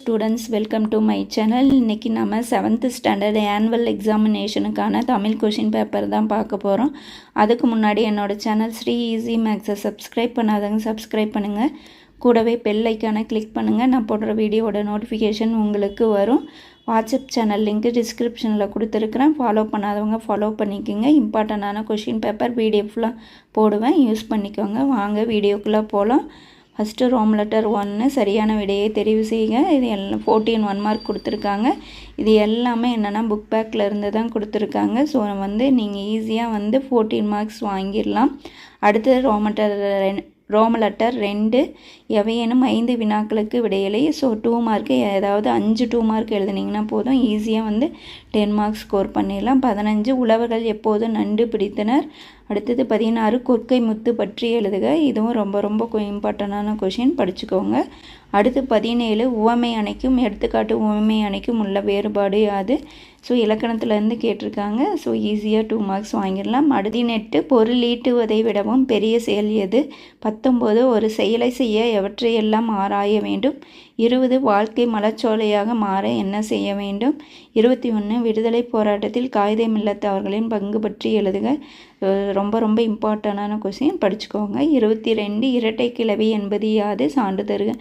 Students, welcome to my channel. இன்றைக்கி நம்ம 7th standard annual எக்ஸாமினேஷனுக்கான தமிழ் கொஷின் பேப்பர் தான் பார்க்க போகிறோம். அதுக்கு முன்னாடி என்னோடய சேனல் ஸ்ரீ ஈஸி மேக்ஸை சப்ஸ்கிரைப் பண்ணாதவங்க சப்ஸ்கிரைப் பண்ணுங்கள். கூடவே பெல் ஐக்கானை கிளிக் பண்ணுங்கள். நான் போடுற வீடியோவோட நோட்டிஃபிகேஷன் உங்களுக்கு வரும். வாட்ஸ்அப் சேனல் லிங்க்கு டிஸ்கிரிப்ஷனில் கொடுத்துருக்குறேன். ஃபாலோ பண்ணாதவங்க ஃபாலோ பண்ணிக்கோங்க. இம்பார்ட்டண்டான கொஷின் பேப்பர் பிடிஎஃப்லாம் போடுவேன், யூஸ் பண்ணிக்கோங்க. வாங்க வீடியோக்குள்ளே போகலாம். ஃபஸ்ட்டு ரோம் லெட்டர் 1 சரியான விடையை தெரிவு செய்க. இது எல்லாம் 14 1 மார்க் கொடுத்துருக்காங்க. இது எல்லாமே என்னென்னா புக் பேக்கில் இருந்து தான் கொடுத்துருக்காங்க. ஸோ நீங்கள் ஈஸியாக 14 மார்க்ஸ் வாங்கிடலாம். அடுத்தது ரோம லெட்டர் 2 எவையேனும் 5 வினாக்களுக்கு விடையில்லை. ஸோ 2 மார்க்கு ஏதாவது 5 2 மார்க் எழுதுனீங்கன்னா போதும், ஈஸியாக 10 மார்க்ஸ் ஸ்கோர் பண்ணிடலாம். 15 உழவர்கள் எப்போது நண்டு பிடித்தனர். அடுத்தது 16 கொற்கை முத்து பற்றி எழுதுக. இதுவும் ரொம்ப ரொம்ப இம்பார்ட்டண்டான கொஷின், படிச்சுக்கோங்க. அடுத்து 17 உவமை அணைக்கும் எடுத்துக்காட்டு உவமை அணைக்கும் உள்ள வேறுபாடு யாது. ஸோ இலக்கணத்துலேருந்து கேட்டிருக்காங்க. ஸோ ஈஸியாக 2 மார்க்ஸ் வாங்கிடலாம். 18 பொருள் ஈட்டுவதை விடவும் பெரிய செயல் எது. 19 ஒரு செயலை செய்ய எவற்றையெல்லாம் ஆராய வேண்டும். 20 வாழ்க்கை மலச்சோலையாக மாற என்ன செய்ய வேண்டும். 21 விடுதலை போராட்டத்தில் காகிதம் இல்லத்தவர்களின் பங்கு பற்றி எழுதுக. ரொம்ப ரொம்ப இம்பார்ட்டண்டான கொஷின், படிச்சுக்கோங்க. 22 இரட்டை கிளவி என்பது யாது, சான்று தருக.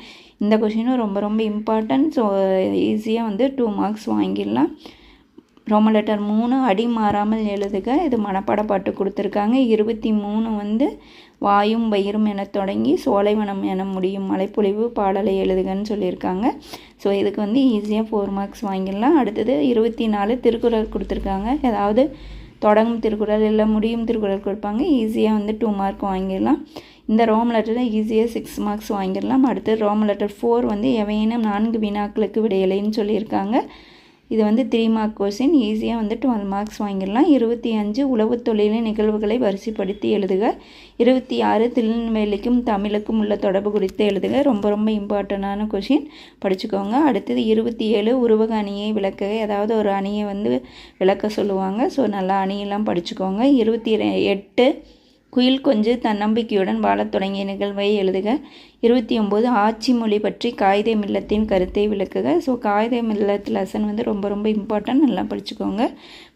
இந்த கொஷினும் ரொம்ப ரொம்ப இம்பார்ட்டன்ட். ஸோ ஈஸியாக 2 மார்க்ஸ் வாங்கிடலாம். ரோம லெட்டர் 3 அடி மாறாமல் எழுதுக. இது மனப்பாட பாட்டு கொடுத்துருக்காங்க. 23 வாயும் வயிறும் என தொடங்கி சோலைவனம் என முடியும் மழைப்பொழிவு பாடலை எழுதுகன்னு சொல்லியிருக்காங்க. ஸோ இதுக்கு ஈஸியாக 4 மார்க்ஸ் வாங்கிடலாம். அடுத்தது 24 திருக்குறள் கொடுத்துருக்காங்க. ஏதாவது தொடங்கும் திருக்குறள் இல்லை முடியும் திருக்குறள் கொடுப்பாங்க. ஈஸியாக 2 மார்க் வாங்கிடலாம். இந்த ரோம் லெட்டரில் ஈஸியாக 6 மார்க்ஸ் வாங்கிடலாம். அடுத்து ரோம் லெட்டர் 4 எவையேனும் 4 வினாக்களுக்கு விடையில்லைன்னு சொல்லியிருக்காங்க. இது 3 மார்க் கொஸ்டின், ஈஸியாக 12 மார்க்ஸ் வாங்கிடலாம். 25 உழவு தொழிலின் நிகழ்வுகளை வரிசைப்படுத்தி எழுதுக. 26 திருநெல்வேலிக்கும் தமிழுக்கும் உள்ள தொடர்பு குறித்து எழுதுக. ரொம்ப ரொம்ப இம்பார்ட்டண்டான கொஷின், படிச்சுக்கோங்க. அடுத்தது 27 உருவக அணியை விளக்க. ஏதாவது ஒரு அணியை விளக்க சொல்லுவாங்க. ஸோ நல்லா அணியெல்லாம் படிச்சுக்கோங்க. 28 குயில் கொஞ்சு தன்னம்பிக்கையுடன் வாழத் தொடங்கிய நிகழ்வை எழுதுக. 29 ஆட்சி மொழி பற்றி காகித மில்லத்தின் கருத்தை விளக்குக. ஸோ காகித மில்லத் லெசன் ரொம்ப ரொம்ப இம்பார்ட்டன்ட், நல்லா படிச்சுக்கோங்க.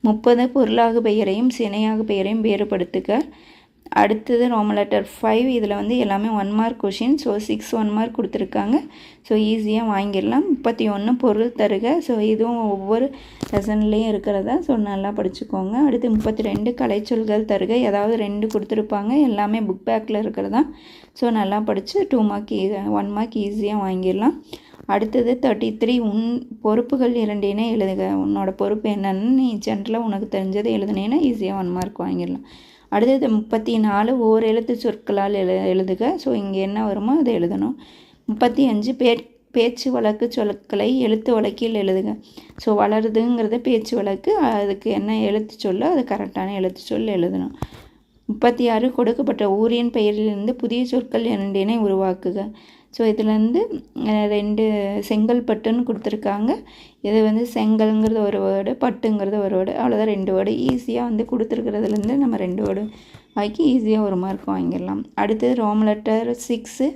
30 பொருளாகு பெயரையும் சினையாகு பெயரையும் வேறுபடுத்துக. அடுத்தது ரோம லெட்டர் 5 இதில் எல்லாமே 1 மார்க் கொஷின். ஸோ 6 1 மார்க் கொடுத்துருக்காங்க. ஸோ ஈஸியாக வாங்கிடலாம். 31 பொருள் தருக. ஸோ இதுவும் ஒவ்வொரு லெசன்லேயும் இருக்கிறதா. ஸோ நல்லா படிச்சுக்கோங்க. அடுத்து 32 கலைச்சொல்கள் தருக. ஏதாவது 2 கொடுத்துருப்பாங்க, எல்லாமே புக் பேக்கில் இருக்கிறதா. ஸோ நல்லா படித்து 2 மார்க் 1 மார்க் ஈஸியாக வாங்கிடலாம். அடுத்தது 33 உன் பொறுப்புகள் 2 எழுதுக. உன்னோட பொறுப்பு என்னன்னு நீ ஜென்ரலாக உனக்கு தெரிஞ்சதை எழுதுனேன்னா ஈஸியாக 1 மார்க் வாங்கிடலாம். அடுத்தது 34 ஓர் எழுத்து சொற்களால் எழுதுக. ஸோ இங்கே என்ன வருமோ அதை எழுதணும். 35 பேச்சு வழக்கு சொற்களை எழுத்து வழக்கில் எழுதுக. ஸோ வளருதுங்கிறது பேச்சு வழக்கு, அதுக்கு என்ன எழுத்து சொல்லோ அது கரெக்டான எழுத்து சொல் எழுதணும். 36 கொடுக்கப்பட்ட ஊரின் பெயரிலிருந்து புதிய சொற்கள் 2 உருவாக்குக. ஸோ இதுலேருந்து 2 செங்கல்பட்டுன்னு கொடுத்துருக்காங்க. இது செங்கல்ங்கிறது ஒரு வேர்டு, பட்டுங்கிறது ஒரு வேர்டு, அவ்வளோதான் 2 வேர்டு. ஈஸியாக கொடுத்துருக்கிறதுலேருந்து நம்ம 2 வேர்டு ஆக்கி ஈஸியாக 1 மார்க் வாங்கிடலாம். அடுத்தது ரோம் லெட்டர் 6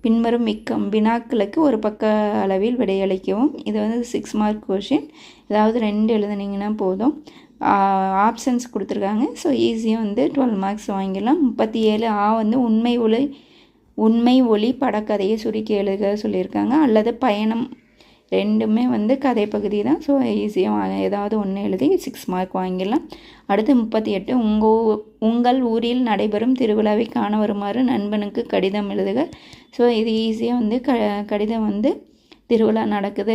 பின்வரும் வினாக்களுக்கு ஒரு பக்க அளவில் விடையளிக்கவும். இது 6 மார்க் கொஷின். ஏதாவது 2 எழுதுனீங்கன்னா போதும். ஆப்ஷன்ஸ் கொடுத்துருக்காங்க. ஸோ ஈஸியாக 12 மார்க்ஸ் வாங்கிடலாம். 37 உண்மை ஒளி படக்கதையை சுருக்கி எழுத சொல்லியிருக்காங்க. அல்லது பயணம், ரெண்டுமே கதை பகுதி தான். ஸோ ஈஸியாக ஏதாவது ஒன்று எழுதி 6 மார்க் வாங்கிடலாம். அடுத்து 38 உங்கள் ஊரில் நடைபெறும் திருவிழாவை காண வருமாறு நண்பனுக்கு கடிதம் எழுதுக. ஸோ இது ஈஸியாக கடிதம் திருவிழா நடக்குது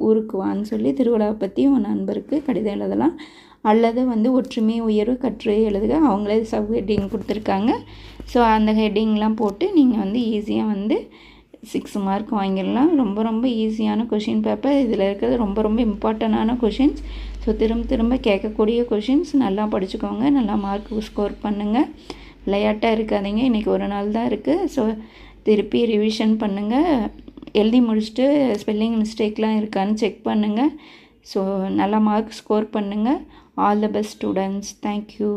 ஊருக்கு வான்னு சொல்லி திருவிழாவை பற்றி உன் நண்பருக்கு கடிதம் எழுதலாம். அல்லது ஒற்றுமை உயர்வு கற்று எழுதுக. அவங்களே சப் ஹெட்டிங் கொடுத்துருக்காங்க. ஸோ அந்த ஹெட்டிங்லாம் போட்டு நீங்கள் ஈஸியாக 6 மார்க் வாங்கிடலாம். ரொம்ப ரொம்ப ஈஸியான கொஷின் பேப்பர். இதில் இருக்கிறது ரொம்ப ரொம்ப இம்பார்ட்டண்டான கொஷின்ஸ். ஸோ திரும்ப கேட்கக்கூடிய கொஷின்ஸ், நல்லா படிச்சுக்கோங்க. நல்லா மார்க் ஸ்கோர் பண்ணுங்கள். விளையாட்டாக இருக்காதீங்க. இன்றைக்கி ஒரு நாள் தான் இருக்குது. ஸோ திருப்பி ரிவிஷன் பண்ணுங்கள். எழுதி முடிச்சுட்டு ஸ்பெல்லிங் மிஸ்டேக்லாம் இருக்கான்னு செக் பண்ணுங்கள். ஸோ நல்லா மார்க் ஸ்கோர் பண்ணுங்கள். All the best students. Thank you.